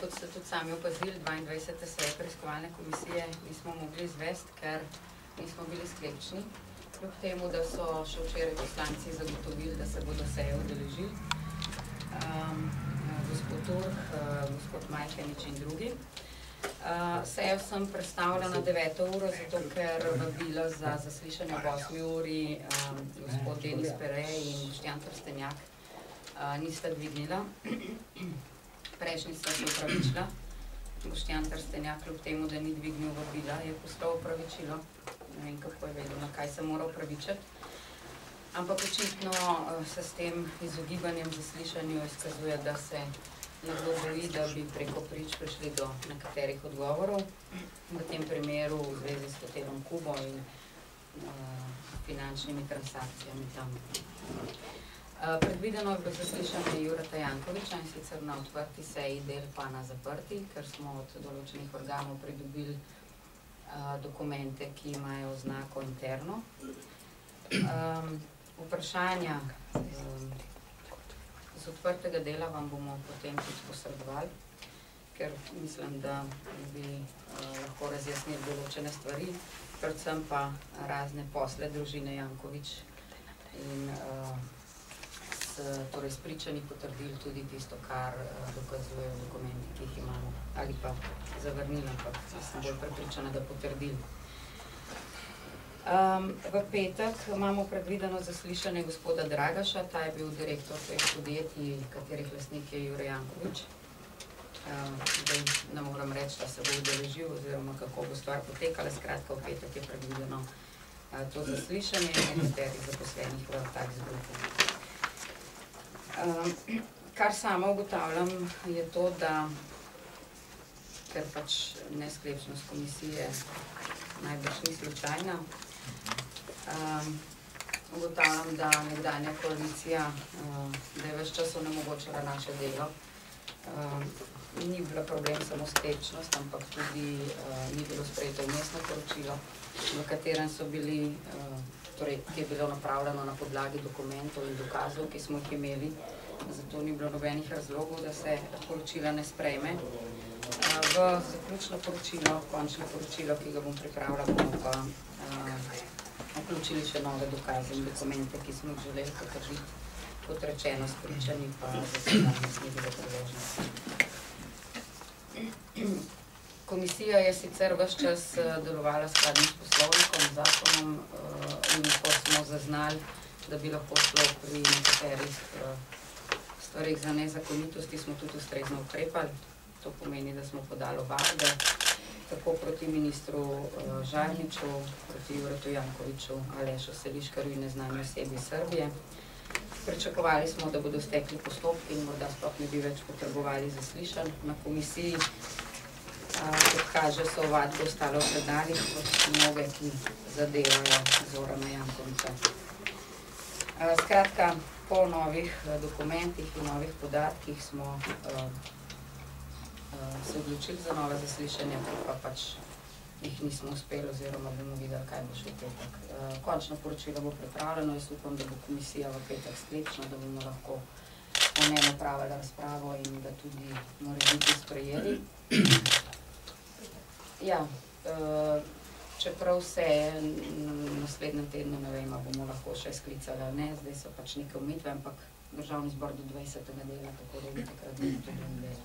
kot ste tudi sami opazili, 22. seje preiskovalne komisije nismo mogli izvesti, ker nismo bili sklepčni. Kljub temu, da so še včeraj poslanci zagotovili, da se bodo seje udeležili. Gospod Turk, gospod Majhenič in drugi. Sejo sem predstavila na 9. uro, zato ker vabilo za zaslišanje ob 8. uri gospod Denis Perej in Boštjan Trstenjak nista dvignila. Prejšnji sta se opravičila. Boštjan Trstenjak, kljub temu, da ni dvignil vabila, je poslal opravičilo. Ne vem, kako je vedel, na kaj se mora opravičiti. Ampak očitno se s tem izogibanjem zaslišanju izkazuje, da se nekdo boji, da bi preko prič prišli do nekaterih odgovorov. V tem primeru v zvezi s hotelom Kubo in finančnimi transakcijami tam. Predvideno je bilo zaslišanje Jureta Jankovića in sicer na odprti seji, del pa na zaprti, ker smo od določenih organov pridobili dokumente, ki imajo oznako interno. Vprašanja z odprtega dela vam bomo potem tudi posredovali, ker mislim, da bi lahko razjasnili določene stvari, predvsem pa razne posle družine Janković in torej s pričanji potrdili tudi tisto, kar dokazujejo dokumenti, ki jih imamo, ali pa zavrnili, ampak sem bolj prepričana, da potrdili. V petek imamo predvideno zaslišanje gospoda Dragaša, ta je bil direktor teh podjetij, katerih lastnik je Jure Janković. Zdaj ne moram reči, da se bo udeležil oziroma kako bo stvar potekala, skratka v petek je predvideno to zaslišanje in nekaterih zaposlenih v tax grupu. Kar sama ugotavljam je to, da ker pač nesklepčnost komisije najbrž ni slučajna, ugotavljam, da nekdanja koalicija, da je ves čas onemogočila naše delo. Ni bila problem samo sklepčnost, ampak tudi ni bilo sprejeto vmesno poročilo, v katerem so bili, torej, ki je bilo napravljeno na podlagi dokumentov in dokazov, ki smo jih imeli, zato ni bilo nobenih razlogov, da se poročila ne sprejme. V zaključno poročilo, končno poročilo, ki ga bom pripravila, bomo pa vključili še nove dokaze in dokumente, ki smo jih želeli potrditi, kot rečeno, s pričanji pa zasedanje ni bilo priložnosti. Komisija je sicer ves čas delovala skladno s poslovnikom, zakonom in ko smo zaznali, da bi lahko šlo pri nekaterih stvarih za nezakonitosti, smo tudi ustrezno ukrepali. To pomeni, da smo podali ovadbe tako proti ministru Žarniču, proti Juretu Jankoviću, Alešu Seliškarju in neznani osebi iz Srbije. Pričakovali smo, da bodo stekli postopki in morda sploh ne bi več potrebovali zaslišanj na komisiji. Kot kaže, so ovadbe ostale v predalih kot mnoge, ki zadevajo Zorana Jankovića. Skratka, po novih dokumentih in novih podatkih smo se odločili za nove zaslišanja, pa pač jih nismo uspeli oziroma bomo videli, kaj bo še v petek. Končno poročilo bo pripravljeno, jaz upam, da bo komisija v petek sklepčna, da bomo lahko o njem opravili razpravo in da tudi morebiti sprejeli. Ja, čeprav se naslednjem tednu, ne vem, bomo lahko še sklicali ali ne, zdaj so pač neke omejitve, ampak Državni zbor do 20. dela, tako da bi takrat ni tudi dela.